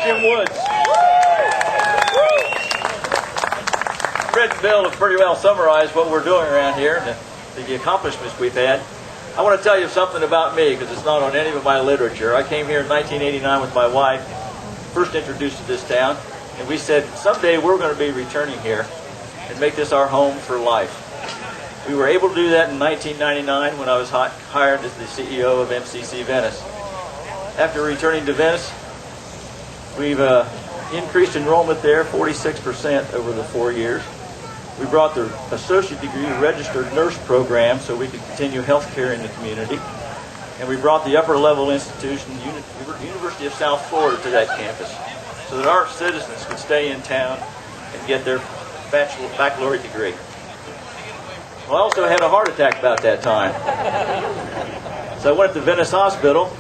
Jim Woods. Fred and Bill have pretty well summarized what we're doing around here and the accomplishments we've had. I want to tell you something about me because it's not on any of my literature. I came here in 1989 with my wife, first introduced to this town, and we said someday we're going to be returning here and make this our home for life. We were able to do that in 1999 when I was hired as the CEO of MCC Venice. After returning to Venice, we've increased enrollment there 46% over the 4 years. We brought the associate degree registered nurse program so we could continue health care in the community. And we brought the upper level institution, University of South Florida, to that campus so that our citizens could stay in town and get their baccalaureate degree. Well, I also had a heart attack about that time. So I went to Venice Hospital,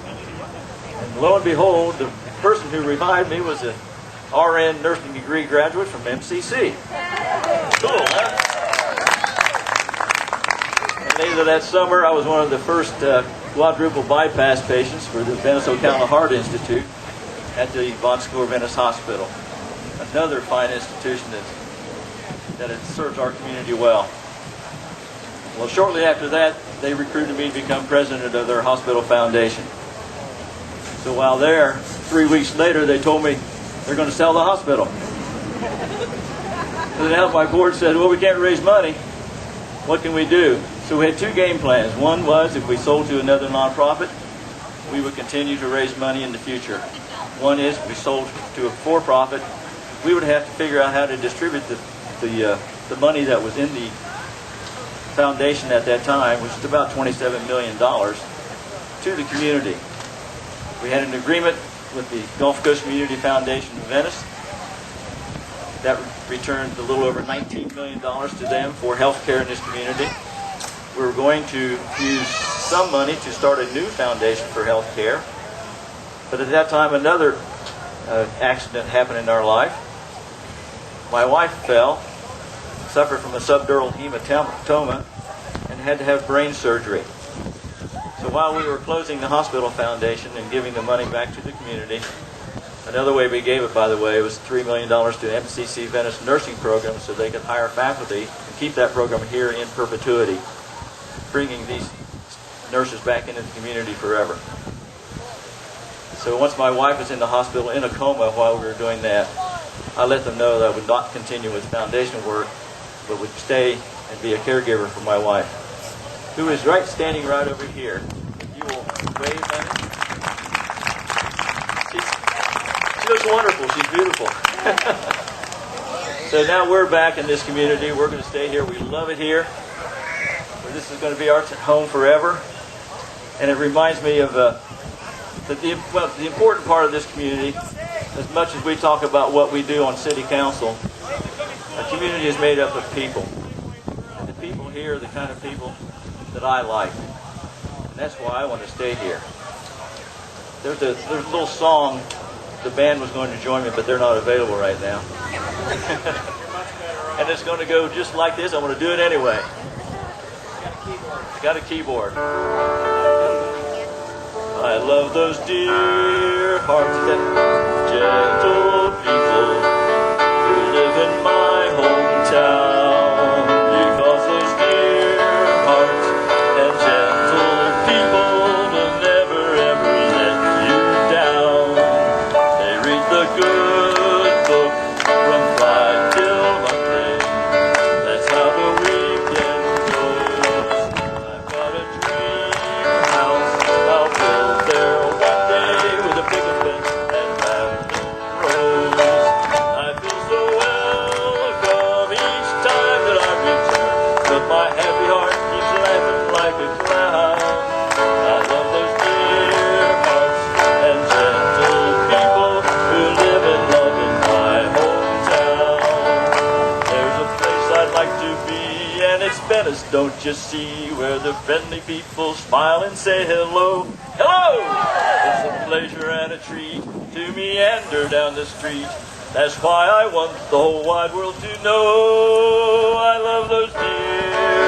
and lo and behold, the person who revived me was a RN nursing degree graduate from MCC. Cool, huh? And later that summer, I was one of the first quadruple bypass patients for the Venice Ocala Heart Institute at the Von Score Venice Hospital. Another fine institution that it serves our community well. Well, shortly after that, they recruited me to become president of their hospital foundation. So while there, 3 weeks later, they told me they're going to sell the hospital. So then my board said, well, we can't raise money. What can we do? So we had two game plans. One was if we sold to another nonprofit, we would continue to raise money in the future. One is if we sold to a for-profit, we would have to figure out how to distribute the money that was in the foundation at that time, which is about $27 million, to the community. We had an agreement with the Gulf Coast Community Foundation of Venice that returned a little over $19 million to them for health care in this community. We were going to use some money to start a new foundation for health care, but at that time another accident happened in our life. My wife fell, suffered from a subdural hematoma, and had to have brain surgery. So while we were closing the hospital foundation and giving the money back to the community, another way we gave it, by the way, was $3 million to MCC Venice nursing program so they could hire faculty and keep that program here in perpetuity, bringing these nurses back into the community forever. So once my wife was in the hospital in a coma while we were doing that, I let them know that I would not continue with foundation work, but would stay and be a caregiver for my wife, who is standing right over here. If you will wave at her. She looks wonderful. She's beautiful. So now we're back in this community. We're going to stay here. We love it here. This is going to be our home forever. And it reminds me of the important part of this community. As much as we talk about what we do on city council, our community is made up of people. And the people here are the kind of people that I like. And that's why I want to stay here. There's a little song. The band was going to join me, but they're not available right now. And it's going to go just like this. I'm going to do it anyway. I got a keyboard. I love those dear hearts that gentle people who live in my hometown, because those dear hearts and gentle people will never ever let you down. They read the good book from Friday till Monday. That's how the weekend goes. I've got a dream house I'll build there one day with a picket fence and rafter rows. I feel so welcome each time that I return, but my happy heart keeps laughing like a clown. I love those dear hearts and gentle people who live and love in my hometown. There's a place I'd like to be, and it's Venice, don't you see, where the friendly people smile and say hello. Hello! It's a pleasure and a treat to meander down the street. That's why I want the whole wide world to know I love those dear